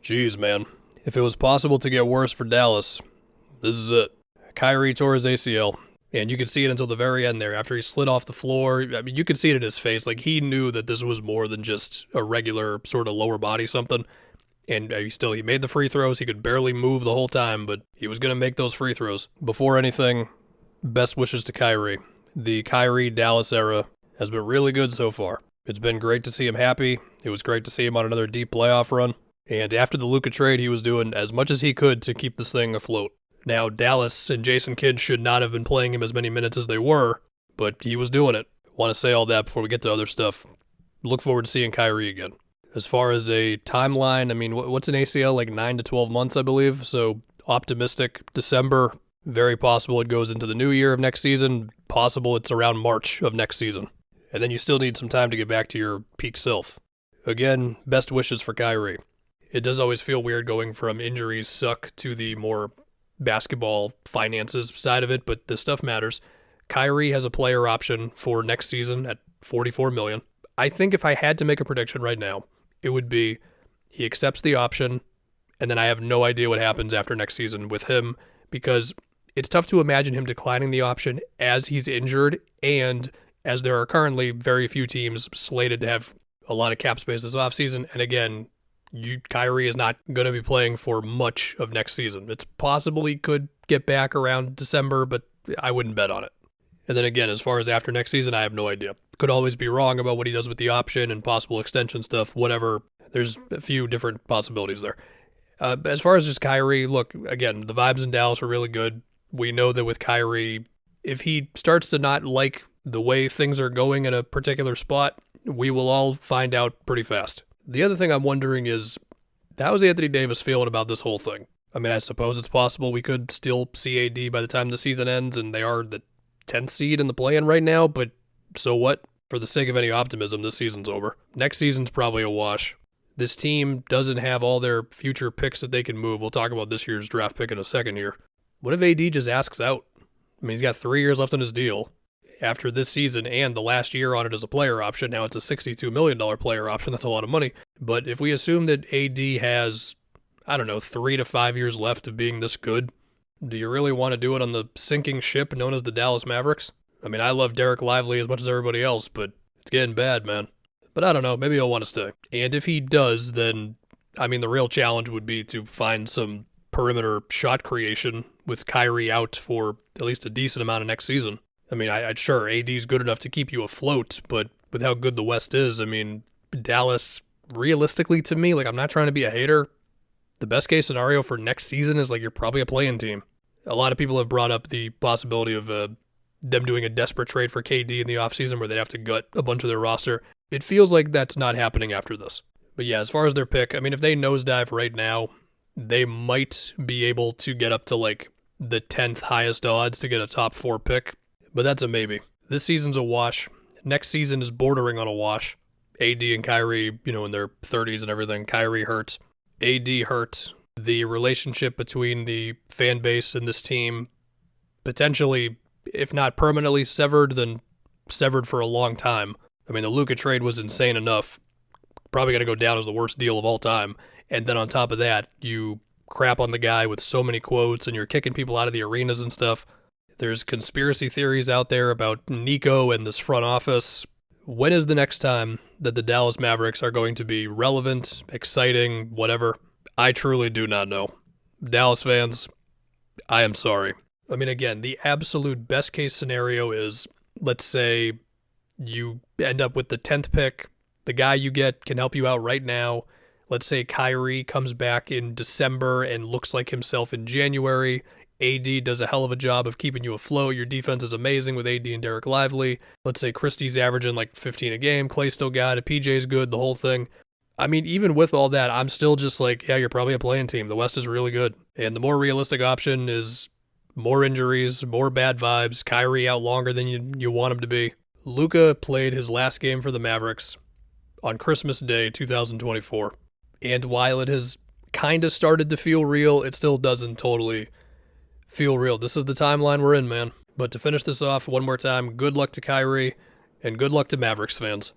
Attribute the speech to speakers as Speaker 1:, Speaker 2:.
Speaker 1: Jeez, man. If it was possible to get worse for Dallas, this is it. Kyrie tore his ACL, and you could see it until the very end there. After he slid off the floor, I mean, you could see it in his face. Like, he knew that this was more than just a regular sort of lower body something. And he made the free throws. He could barely move the whole time, but he was going to make those free throws. Before anything, best wishes to Kyrie. The Kyrie Dallas era has been really good so far. It's been great to see him happy. It was great to see him on another deep playoff run. And after the Luka trade, he was doing as much as he could to keep this thing afloat. Now, Dallas and Jason Kidd should not have been playing him as many minutes as they were, but he was doing it. Want to say all that before we get to other stuff. Look forward to seeing Kyrie again. As far as a timeline, I mean, what's an ACL? Like 9 to 12 months, I believe. So optimistic December. Very possible it goes into the new year of next season. Possible it's around March of next season. And then you still need some time to get back to your peak self. Again, best wishes for Kyrie. It does always feel weird going from injuries suck to the more basketball finances side of it, but this stuff matters. Kyrie has a player option for next season at $44 million. I think if I had to make a prediction right now, it would be he accepts the option, and then I have no idea what happens after next season with him, because it's tough to imagine him declining the option as he's injured, and as there are currently very few teams slated to have a lot of cap space this offseason. And again, Kyrie is not going to be playing for much of next season. It's possible he could get back around December, but I wouldn't bet on it. And then again, as far as after next season, I have no idea. Could always be wrong about what he does with the option and possible extension stuff, whatever. There's a few different possibilities there. As far as just Kyrie, look, again, the vibes in Dallas are really good. We know that with Kyrie, if he starts to not like the way things are going in a particular spot, we will all find out pretty fast. The other thing I'm wondering is, how's Anthony Davis feeling about this whole thing? I mean, I suppose it's possible we could still see AD by the time the season ends, and they are the 10th seed in the play-in right now, but so what? For the sake of any optimism, this season's over. Next season's probably a wash. This team doesn't have all their future picks that they can move. We'll talk about this year's draft pick in a second here. What if AD just asks out? I mean, he's got 3 years left on his deal. After this season and the last year on it as a player option, now it's a $62 million player option. That's a lot of money. But if we assume that AD has, 3 to 5 years left of being this good, do you really want to do it on the sinking ship known as the Dallas Mavericks? I mean, I love Derek Lively as much as everybody else, but it's getting bad, man. But I don't know, maybe he'll want to stay. And if he does, then, the real challenge would be to find some perimeter shot creation with Kyrie out for at least a decent amount of next season. Sure, AD's good enough to keep you afloat, but with how good the West is, Dallas, realistically to me, I'm not trying to be a hater, the best case scenario for next season is you're probably a play-in team. A lot of people have brought up the possibility of them doing a desperate trade for KD in the offseason where they'd have to gut a bunch of their roster. It feels like that's not happening after this. But yeah, as far as their pick, if they nosedive right now, they might be able to get up to the 10th highest odds to get a top 4 pick. But that's a maybe. This season's a wash. Next season is bordering on a wash. AD and Kyrie, in their 30s and everything. Kyrie hurt. AD hurt. The relationship between the fan base and this team potentially, if not permanently severed, then severed for a long time. The Luka trade was insane enough. Probably going to go down as the worst deal of all time. And then on top of that, you crap on the guy with so many quotes and you're kicking people out of the arenas and stuff. There's conspiracy theories out there about Nico and this front office. When is the next time that the Dallas Mavericks are going to be relevant, exciting, whatever? I truly do not know. Dallas fans, I am sorry. Again, the absolute best case scenario is, let's say you end up with the 10th pick. The guy you get can help you out right now. Let's say Kyrie comes back in December and looks like himself in January. AD does a hell of a job of keeping you afloat. Your defense is amazing with AD and Derek Lively. Let's say Christie's averaging 15 a game. Clay still got it. PJ's good, the whole thing. Even with all that, I'm still just yeah, you're probably a playing team. The West is really good. And the more realistic option is more injuries, more bad vibes, Kyrie out longer than you want him to be. Luka played his last game for the Mavericks on Christmas Day, 2024. And while it has kind of started to feel real, it still doesn't totally feel real. This is the timeline we're in, man. But to finish this off one more time, good luck to Kyrie, and good luck to Mavericks fans.